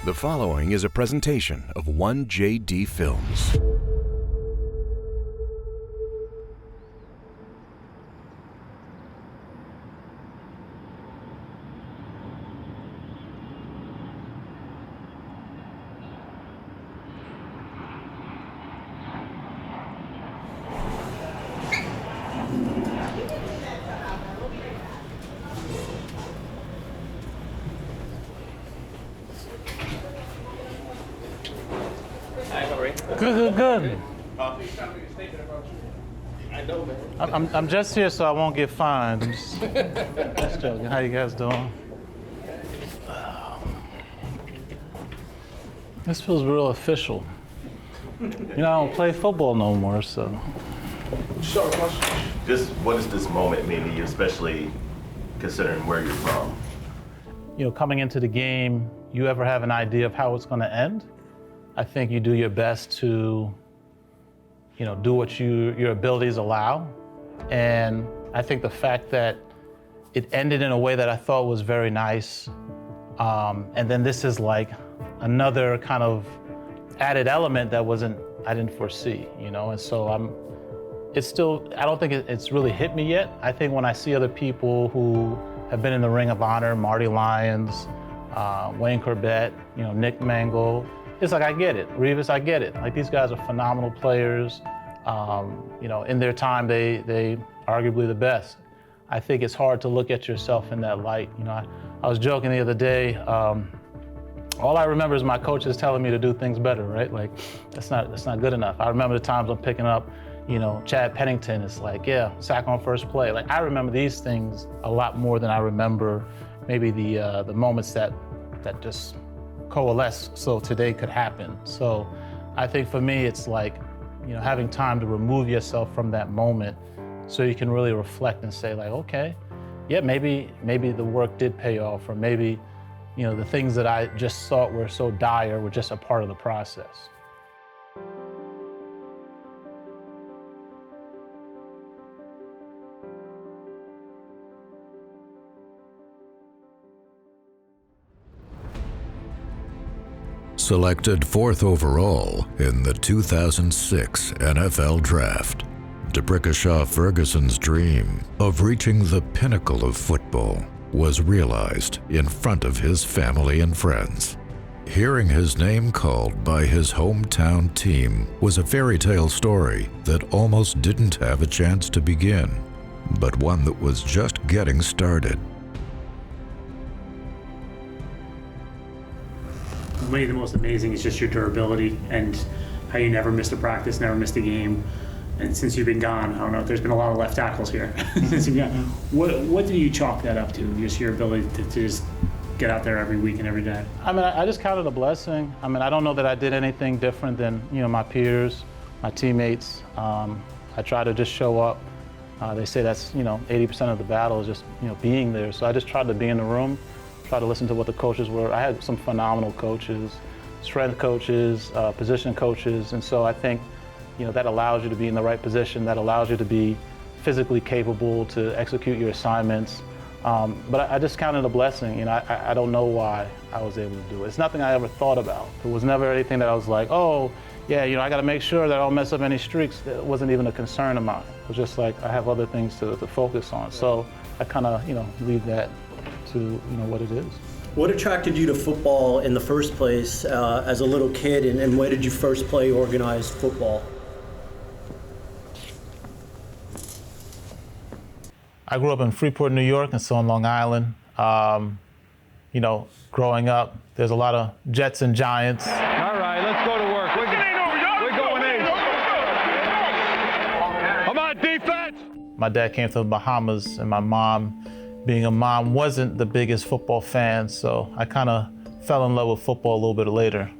The following is a presentation of 1JD Films. Good. I'm just here so I won't get fined. I'm just joking. How you guys doing? This feels real official. You know, I don't play football no more, so. Just what does this moment mean to you, especially considering where you're from? You know, coming into the game, you ever have an idea of how it's going to end? I think you do your best to, you know, do what your abilities allow. And I think the fact that it ended in a way that I thought was very nice, and then this is like another kind of added element that I didn't foresee, you know? And so I don't think it's really hit me yet. I think when I see other people who have been in the Ring of Honor, Marty Lyons, Wayne Corbett, you know, Nick Mangle, it's like, I get it. Revis, I get it. Like, these guys are phenomenal players. You know, in their time, they arguably the best. I think it's hard to look at yourself in that light. You know, I was joking the other day, all I remember is my coaches telling me to do things better, right? Like, that's not good enough. I remember the times I'm picking up, you know, Chad Pennington, it's like, yeah, sack on first play. Like, I remember these things a lot more than I remember maybe the moments that just coalesce so today could happen. So I think for me, it's like, you know, having time to remove yourself from that moment so you can really reflect and say, like, okay, yeah, maybe the work did pay off, or maybe, you know, the things that I just thought were so dire were just a part of the process. Selected 4th overall in the 2006 NFL Draft, D'Brickashaw Ferguson's dream of reaching the pinnacle of football was realized in front of his family and friends. Hearing his name called by his hometown team was a fairy tale story that almost didn't have a chance to begin, but one that was just getting started. For me, the most amazing is just your durability and how you never missed a practice, never missed a game. And since you've been gone, I don't know, there's been a lot of left tackles here. Since you've gone, what do you chalk that up to? Just your ability to just get out there every week and every day? I mean, I just count it a blessing. I mean, I don't know that I did anything different than, you know, my peers, my teammates. I try to just show up. They say that's, you know, 80% of the battle is just, you know, being there. So I just tried to be in the room, try to listen to what the coaches were. I had some phenomenal coaches, strength coaches, position coaches, and so I think, you know, that allows you to be in the right position, that allows you to be physically capable to execute your assignments. But I just count it a blessing. You know, I don't know why I was able to do it. It's nothing I ever thought about. It was never anything that I was like, oh, yeah, you know, I got to make sure that I don't mess up any streaks. That wasn't even a concern of mine. It was just like, I have other things to focus on. So I kind of, you know, leave that to, you know, what it is. What attracted you to football in the first place as a little kid, and where did you first play organized football? I grew up in Freeport, New York, and so on Long Island. You know, growing up, there's a lot of Jets and Giants. All right, let's go to work. We're going in. Come on, defense! My dad came from the Bahamas, and my mom, being a mom, wasn't the biggest football fan, so I kind of fell in love with football a little bit later.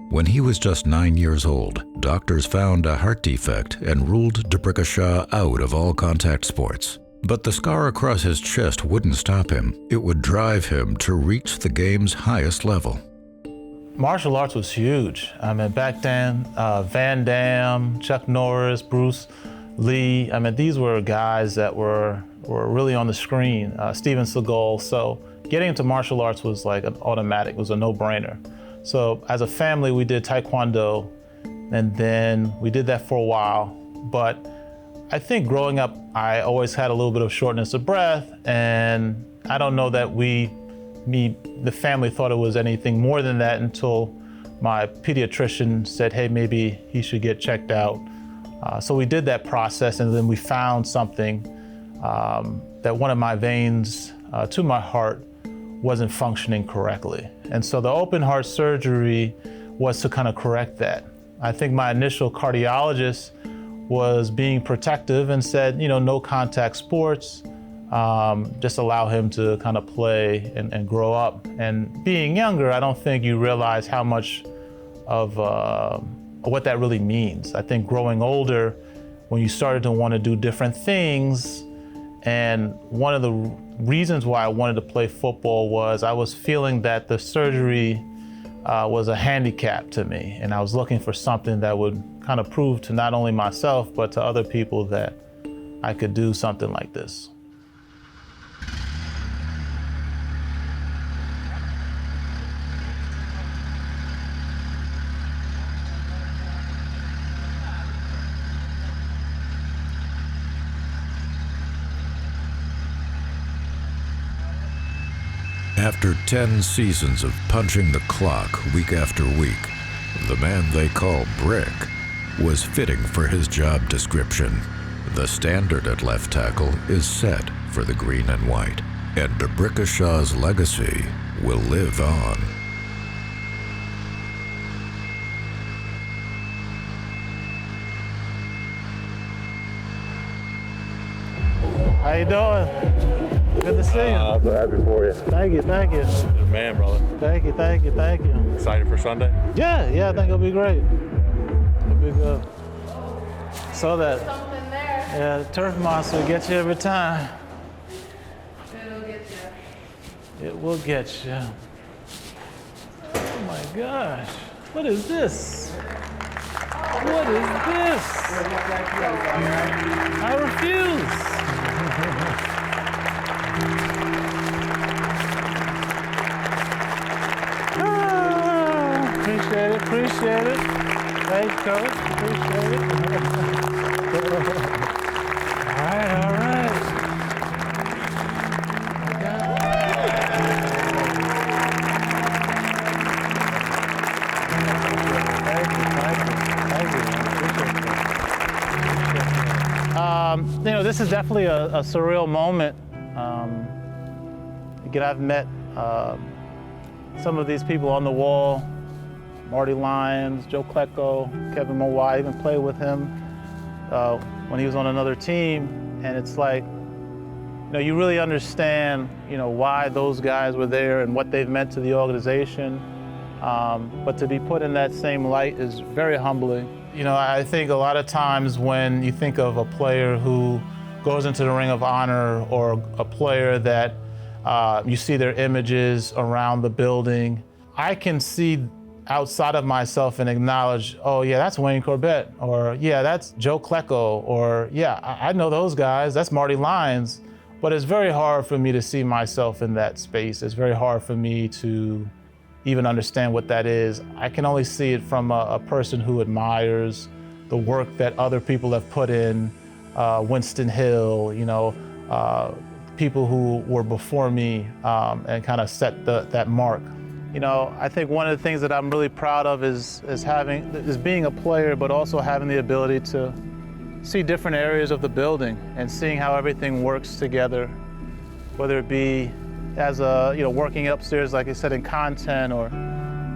When he was just 9 years old, doctors found a heart defect and ruled D'Brickashaw out of all contact sports. But the scar across his chest wouldn't stop him. It would drive him to reach the game's highest level. Martial arts was huge. I mean, back then, Van Damme, Chuck Norris, Bruce Lee. I mean, these were guys that were really on the screen, Steven Seagal. So getting into martial arts was like an automatic, it was a no-brainer. So as a family, we did Taekwondo, and then we did that for a while. But I think growing up, I always had a little bit of shortness of breath, and I don't know that the family thought it was anything more than that until my pediatrician said, hey, maybe he should get checked out. So we did that process, and then we found something that one of my veins to my heart wasn't functioning correctly. And so the open heart surgery was to kind of correct that. I think my initial cardiologist was being protective and said, no contact sports, just allow him to kind of play and grow up. And being younger, I don't think you realize how much of what that really means. I think growing older, when you started to want to do different things, and one of the reasons why I wanted to play football was I was feeling that the surgery was a handicap to me, and I was looking for something that would kind of prove to not only myself, but to other people that I could do something like this. After 10 seasons of punching the clock week after week, the man they call Brick was fitting for his job description. The standard at left tackle is set for the green and white, and D'Brickashaw's legacy will live on. How you doing? Good to see you. I'm so happy for you. Thank you. You're the man, brother. Thank you. Excited for Sunday? Yeah, I think it'll be great. It'll be good. So that, yeah, the turf monster gets you every time. It'll get you. It will get you. Oh my gosh, what is this? What is this? I refuse. Appreciate it. Thanks, Coach. Appreciate it. All right. Thank you. This is definitely a surreal moment. Again, I've met some of these people on the wall. Marty Lyons, Joe Klecko, Kevin Mowai. I even played with him when he was on another team. And it's like, you really understand, why those guys were there and what they've meant to the organization. But to be put in that same light is very humbling. I think a lot of times when you think of a player who goes into the Ring of Honor, or a player that you see their images around the building, I can see outside of myself and acknowledge, oh yeah, that's Wayne Corbett, or yeah, that's Joe Klecko, or yeah, I know those guys, that's Marty Lyons. But it's very hard for me to see myself in that space. It's very hard for me to even understand what that is. I can only see it from a person who admires the work that other people have put in, Winston Hill, people who were before me and kind of set that mark. I think one of the things that I'm really proud of is being a player, but also having the ability to see different areas of the building and seeing how everything works together, whether it be as working upstairs, like I said, in content, or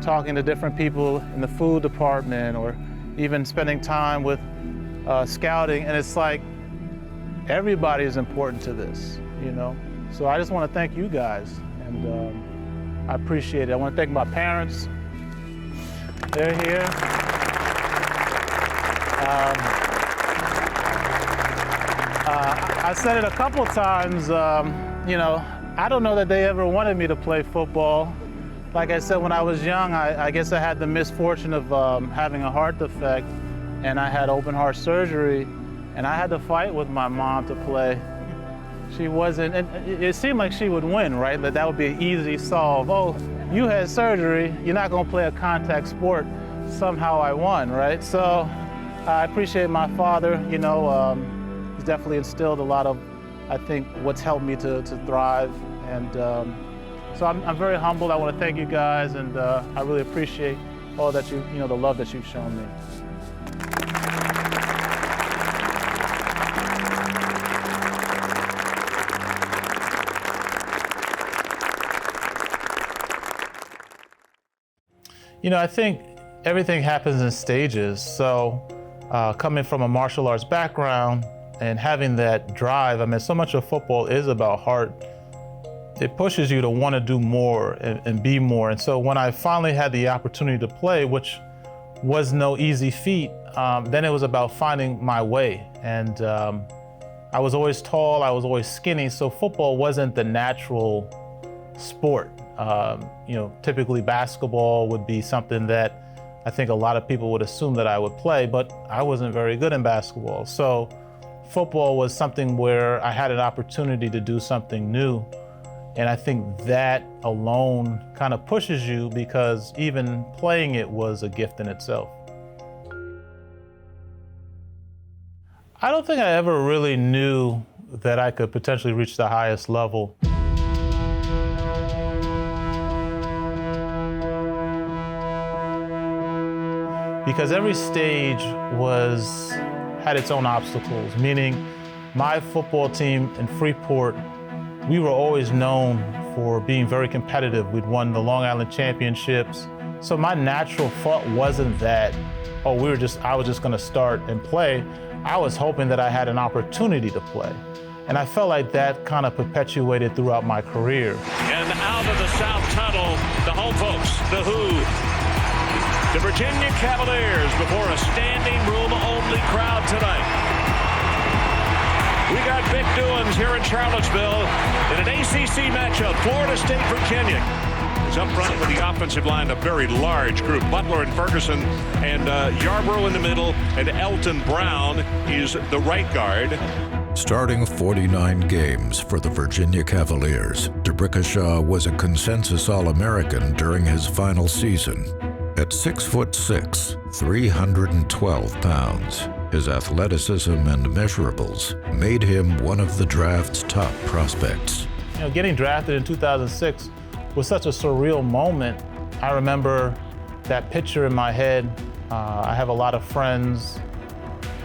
talking to different people in the food department, or even spending time with scouting. And it's like, everybody is important to this, So I just want to thank you guys, and I appreciate it. I want to thank my parents. They're here. I said it a couple times, I don't know that they ever wanted me to play football. Like I said, when I was young, I guess I had the misfortune of having a heart defect, and I had open heart surgery. and I had to fight with my mom to play. She wasn't, and it seemed like she would win, right? That would be an easy solve. Oh, you had surgery, you're not gonna play a contact sport. Somehow I won, right? So I appreciate my father, he's definitely instilled a lot of, I think, what's helped me to thrive. And so I'm very humbled. I wanna thank you guys, and I really appreciate all that the love that you've shown me. I think everything happens in stages. So coming from a martial arts background and having that drive, so much of football is about heart. It pushes you to want to do more and be more. And so when I finally had the opportunity to play, which was no easy feat, then it was about finding my way. And I was always tall, I was always skinny, so football wasn't the natural sport. Typically basketball would be something that I think a lot of people would assume that I would play, but I wasn't very good in basketball. So football was something where I had an opportunity to do something new. And I think that alone kind of pushes you, because even playing it was a gift in itself. I don't think I ever really knew that I could potentially reach the highest level. Because every stage had its own obstacles, meaning my football team in Freeport, we were always known for being very competitive. We'd won the Long Island Championships. So my natural thought wasn't that, I was just gonna start and play. I was hoping that I had an opportunity to play. And I felt like that kind of perpetuated throughout my career. And out of the South Tunnel, the home folks, the Who. The Virginia Cavaliers before a standing room only crowd tonight. We got big doings here in Charlottesville in an ACC matchup. Florida State, Virginia is up front with the offensive line, a very large group. Butler and Ferguson and Yarbrough in the middle, and Elton Brown is the right guard. Starting 49 games for the Virginia Cavaliers, D'Brickashaw was a consensus All-American during his final season. At 6'6", 312 pounds, his athleticism and measurables made him one of the draft's top prospects. Getting drafted in 2006 was such a surreal moment. I remember that picture in my head. I have a lot of friends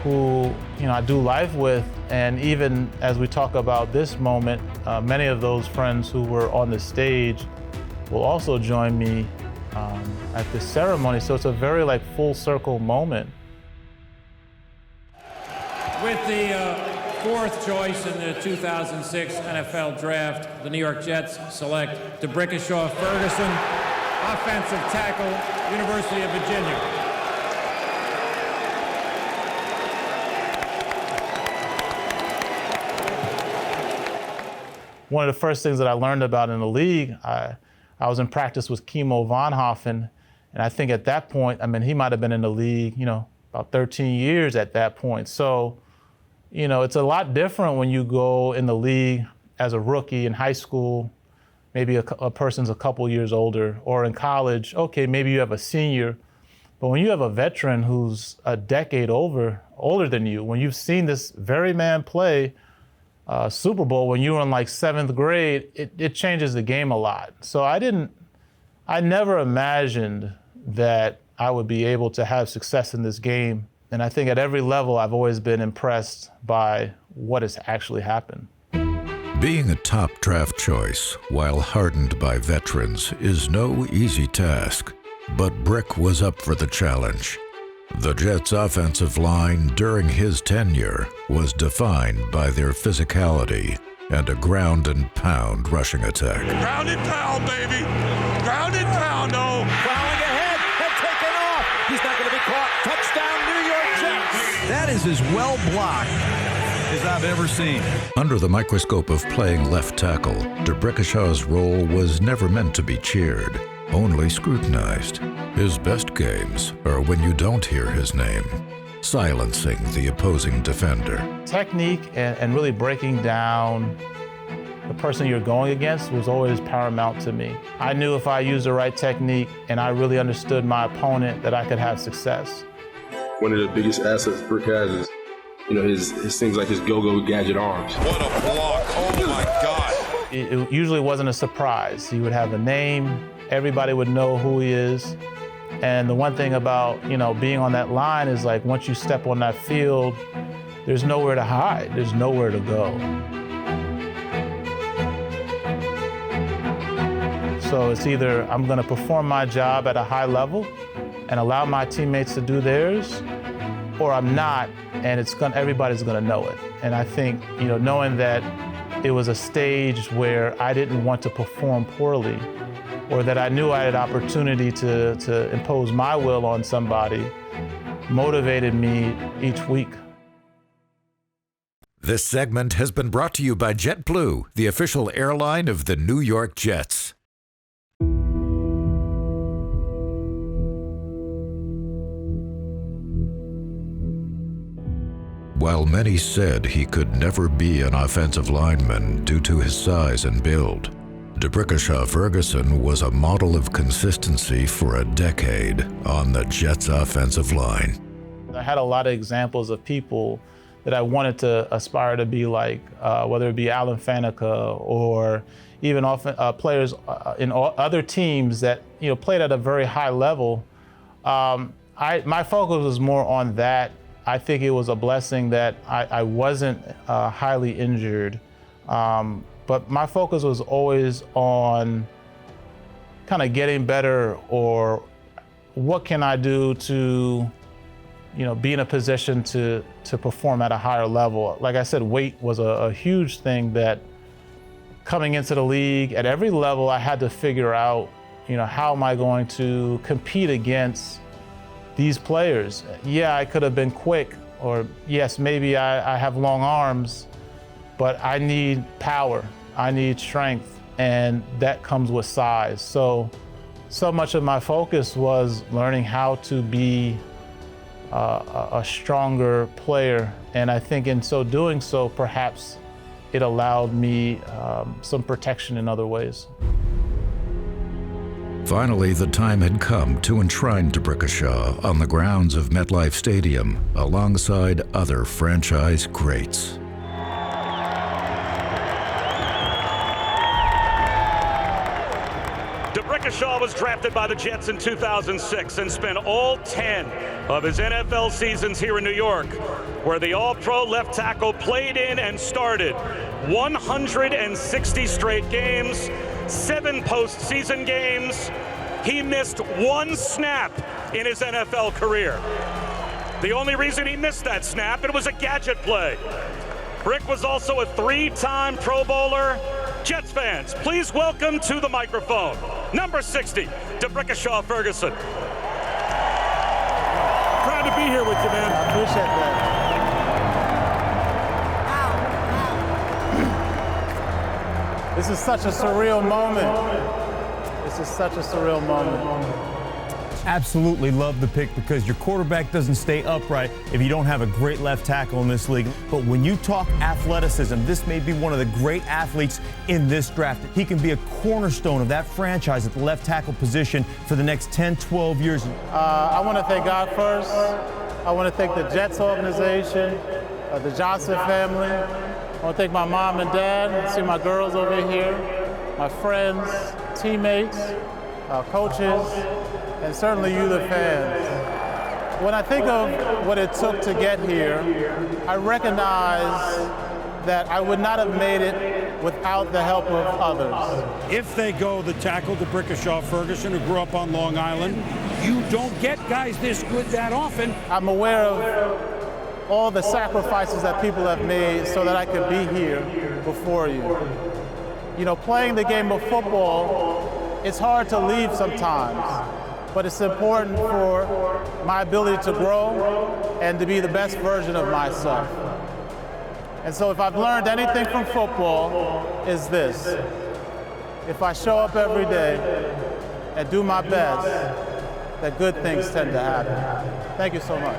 who I do life with, and even as we talk about this moment, many of those friends who were on the stage will also join me at this ceremony. So it's a very full circle moment. With the fourth choice in the 2006 NFL Draft, the New York Jets select D'Brickashaw Ferguson, offensive tackle, University of Virginia. One of the first things that I learned about in the league, I was in practice with Kimo Vonhoffen, and I think at that point, he might have been in the league, about 13 years at that point. So, it's a lot different when you go in the league as a rookie in high school, maybe a person's a couple years older, or in college, okay, maybe you have a senior, but when you have a veteran who's a decade older than you, when you've seen this very man play Super Bowl when you were in 7th grade, it changes the game a lot. So I never imagined that I would be able to have success in this game. And I think at every level, I've always been impressed by what has actually happened. Being a top draft choice while hardened by veterans is no easy task, but Brick was up for the challenge. The Jets' offensive line during his tenure was defined by their physicality and a ground and pound rushing attack. Ground and pound, baby. Ground and pound, oh. Plowing ahead and taken off. He's not going to be caught. Touchdown, New York Jets. That is as well blocked as I've ever seen. Under the microscope of playing left tackle, D'Brickashaw's role was never meant to be cheered, only scrutinized. His best games are when you don't hear his name. silencing the opposing defender. Technique and really breaking down the person you're going against was always paramount to me. I knew if I used the right technique and I really understood my opponent that I could have success. One of the biggest assets Brick has is, his things like his go-go gadget arms. What a block, oh my God. It usually wasn't a surprise. He would have a name, everybody would know who he is. And the one thing about, being on that line is like once you step on that field, there's nowhere to hide, there's nowhere to go. So it's either I'm gonna perform my job at a high level and allow my teammates to do theirs, or I'm not, and everybody's gonna know it. And I think, knowing that it was a stage where I didn't want to perform poorly, or that I knew I had opportunity to impose my will on somebody, motivated me each week. This segment has been brought to you by JetBlue, the official airline of the New York Jets. While many said he could never be an offensive lineman due to his size and build, D'Brickashaw Ferguson was a model of consistency for a decade on the Jets' offensive line. I had a lot of examples of people that I wanted to aspire to be like, whether it be Alan Faneca or even players in other teams that played at a very high level. My focus was more on that. I think it was a blessing that I wasn't highly injured, but my focus was always on kind of getting better, or what can I do to be in a position to perform at a higher level. Like I said, weight was a huge thing that coming into the league at every level, I had to figure out, how am I going to compete against these players. Yeah, I could have been quick, or yes, maybe I have long arms, but I need power, I need strength, and that comes with size. So much of my focus was learning how to be a stronger player, and I think in so doing so, perhaps it allowed me some protection in other ways. Finally, the time had come to enshrine D'Brickashaw on the grounds of MetLife Stadium alongside other franchise greats. D'Brickashaw was drafted by the Jets in 2006 and spent all 10 of his NFL seasons here in New York, where the All-Pro left tackle played in and started 160 straight games, 7 postseason games. He missed 1 snap in his NFL career. The only reason he missed that snap, it was a gadget play. Brick was also a 3-time Pro Bowler. Jets fans, please welcome to the microphone, number 60, D'Brickashaw Ferguson. Proud to be here with you, man. I appreciate that. This is such a surreal moment. This is such a surreal moment. Absolutely love the pick because your quarterback doesn't stay upright if you don't have a great left tackle in this league. But when you talk athleticism, this may be one of the great athletes in this draft. He can be a cornerstone of that franchise at the left tackle position for the next 10, 12 years. I want to thank God first. I want to thank the Jets organization, the Johnson family. I want to thank my mom and dad. See my girls over here, my friends, teammates, coaches, and certainly you, the fans. When I think of what it took to get here, I recognize that I would not have made it without the help of others. If they go the tackle, D'Brickashaw Ferguson, who grew up on Long Island, you don't get guys this good that often. I'm aware of all the sacrifices that people have made so that I could be here before you. Playing the game of football, it's hard to leave sometimes, but it's important for my ability to grow and to be the best version of myself. And so if I've learned anything from football, is this: if I show up every day and do my best, that good things tend to happen. Thank you so much.